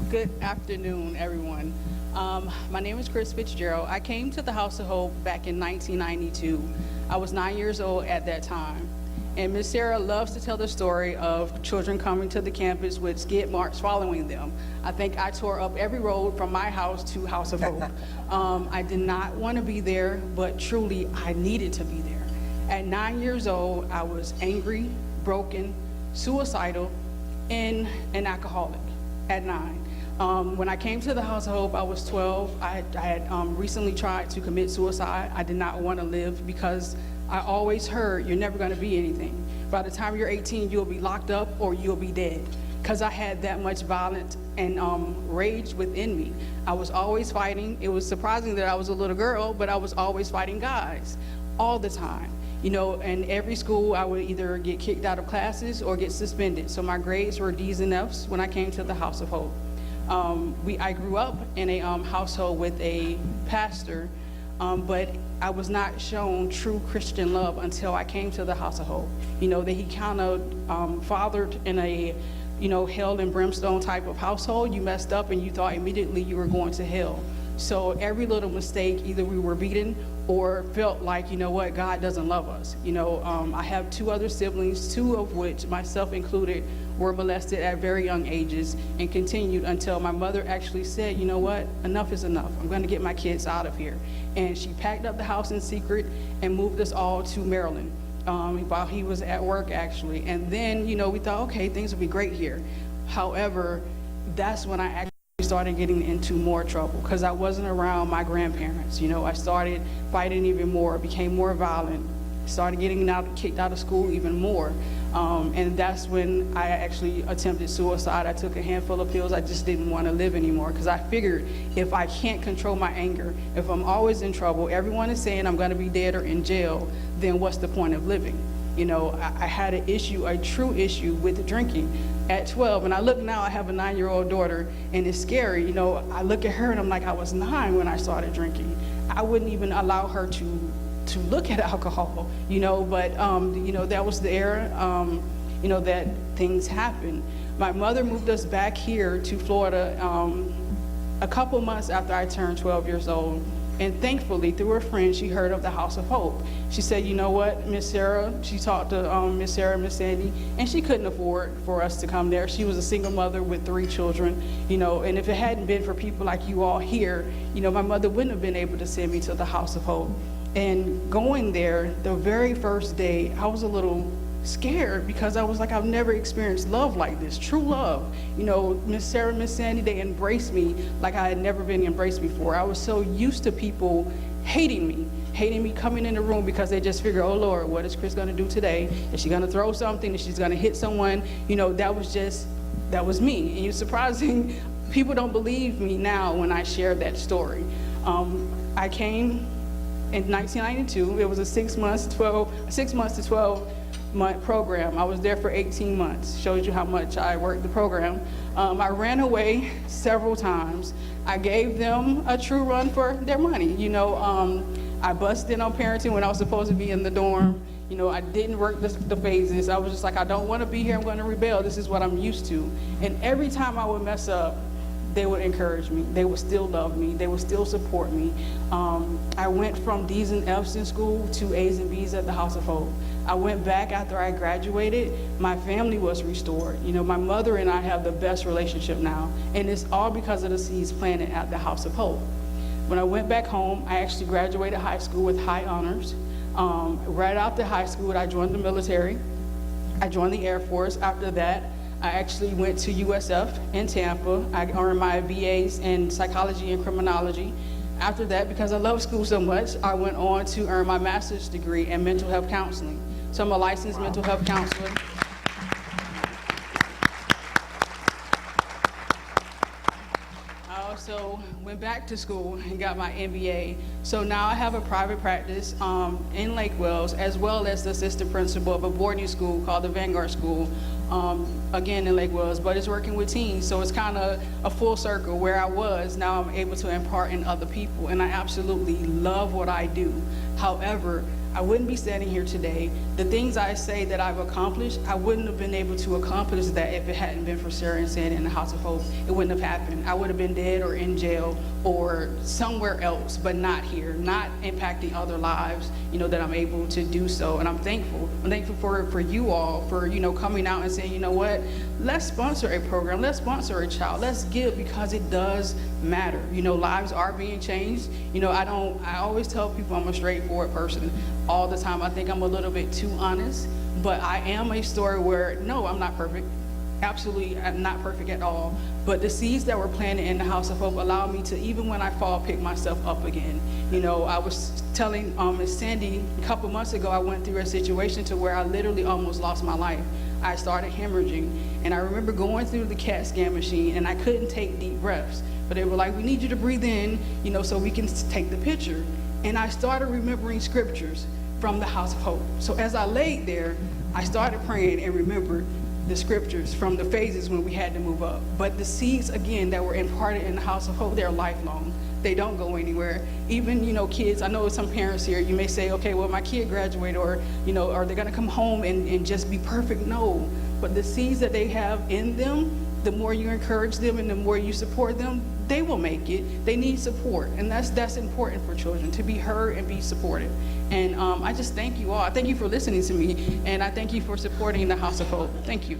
Good afternoon, everyone. My name is Kris Fitzgerald. I came to the House of Hope back in 1992. I was 9 years old at that time. And Miss Sarah loves to tell the story of children coming to the campus with skid marks following them. I think I tore up every road from my house to House of Hope. I did not want to be there, but truly I needed to be there. At 9 years old, I was angry, broken, suicidal, and an alcoholic at 9. When I came to the House of Hope, I was 12. I had recently tried to commit suicide. I did not want to live because I always heard you're never going to be anything. By the time you're 18, you'll be locked up or you'll be dead. Because I had that much violence and rage within me. I was always fighting. It was surprising that I was a little girl, but I was always fighting guys all the time. You know, in every school, I would either get kicked out of classes or get suspended. So my grades were D's and F's when I came to the House of Hope. I grew up in a household with a pastor, but I was not shown true Christian love until I came to the House of Hope. You know, that he kind of fathered in a, hell and brimstone type of household. You messed up and you thought immediately you were going to hell. So every little mistake, either we were beaten or felt like, you know what, God doesn't love us. I have 2 other siblings, 2 of which, myself included, were molested at very young ages and continued until my mother actually said, you know what, enough is enough. I'm going to get my kids out of here. And she packed up the house in secret and moved us all to Maryland while he was at work, actually. And then, we thought, okay, things will be great here. However, that's when I actually started getting into more trouble because I wasn't around my grandparents. I started fighting even more, became more violent, started getting kicked out of school even more. And that's when I actually attempted suicide. I took a handful of pills. I just didn't want to live anymore because I figured if I can't control my anger, if I'm always in trouble, everyone is saying I'm going to be dead or in jail, then what's the point of living? I had a true issue with drinking at 12. And I look now, I have a 9-year-old daughter, and it's scary. I look at her and I'm like, I was 9 when I started drinking. I wouldn't even allow her to look at alcohol, but that was the era, that things happen. My mother moved us back here to Florida a couple months after I turned 12 years old. And thankfully, through her friend, she heard of the House of Hope. She said, you know what, Miss Sarah, she talked to Miss Sarah, Miss Sandy, and she couldn't afford for us to come there. She was a single mother with 3 children, and if it hadn't been for people like you all here, my mother wouldn't have been able to send me to the House of Hope. And going there, the very first day, I was a little scared because I was like, I've never experienced love like this, true love. Miss Sarah, Miss Sandy, they embraced me like I had never been embraced before. I was so used to people hating me coming in the room because they just figure, oh Lord, what is Kris gonna do today? Is she gonna throw something? Is she gonna hit someone? That was me. And it's surprising, people don't believe me now when I share that story. I came in 1992. It was a 6 months to 12 month program. I was there for 18 months. Shows you how much I worked the program. I ran away several times. I gave them a true run for their money. I busted in on parenting when I was supposed to be in the dorm. I didn't work the phases. I was just like, I don't want to be here. I'm going to rebel. This is what I'm used to. And every time I would mess up, they would encourage me. They would still love me. They would still support me. I went from D's and F's in school to A's and B's at the House of Hope. I went back after I graduated. My family was restored. My mother and I have the best relationship now, and it's all because of the seeds planted at the House of Hope. When I went back home, I actually graduated high school with high honors. Right after high school, I joined the military. I joined the Air Force. After that, I actually went to USF in Tampa. I earned my BAs in psychology and criminology. After that, because I love school so much, I went on to earn my master's degree in mental health counseling. So I'm a licensed mental health counselor. I also went back to school and got my MBA. So now I have a private practice in Lake Wales, as well as the assistant principal of a boarding school called the Vanguard School, again in Lake Wales, but it's working with teens. So it's kind of a full circle. Where I was, now I'm able to impart in other people, and I absolutely love what I do. However, I wouldn't be standing here today. The things I say that I've accomplished, I wouldn't have been able to accomplish that if it hadn't been for Sarah and Sandy in the House of Hope. It wouldn't have happened. I would have been dead or in jail or somewhere else, but not here, not impacting other lives, that I'm able to do so. And I'm thankful. I'm thankful for you all for, coming out and saying, you know what, let's sponsor a program, let's sponsor a child, let's give, because it does matter. Lives are being changed. I always tell people I'm a straightforward person all the time. I think I'm a little bit too honest, but I am a story where, no, I'm not perfect. Absolutely, I'm not perfect at all. But the seeds that were planted in the House of Hope allow me to, even when I fall, pick myself up again. I was telling Ms. Sandy a couple months ago, I went through a situation to where I literally almost lost my life. I started hemorrhaging, and I remember going through the CAT scan machine, and I couldn't take deep breaths. But they were like, we need you to breathe in, so we can take the picture. And I started remembering scriptures from the House of Hope. So as I laid there, I started praying and remembered the scriptures from the phases when we had to move up. But the seeds, again, that were imparted in the House of Hope, they're lifelong. They don't go anywhere. Even, kids, I know some parents here, you may say, okay, well, my kid graduated, or, are they gonna come home and just be perfect? No, but the seeds that they have in them, the more you encourage them and the more you support them, they will make it. They need support, and that's important for children, to be heard and be supported. And I just thank you all. I thank you for listening to me, and I thank you for supporting the House of Hope. Thank you.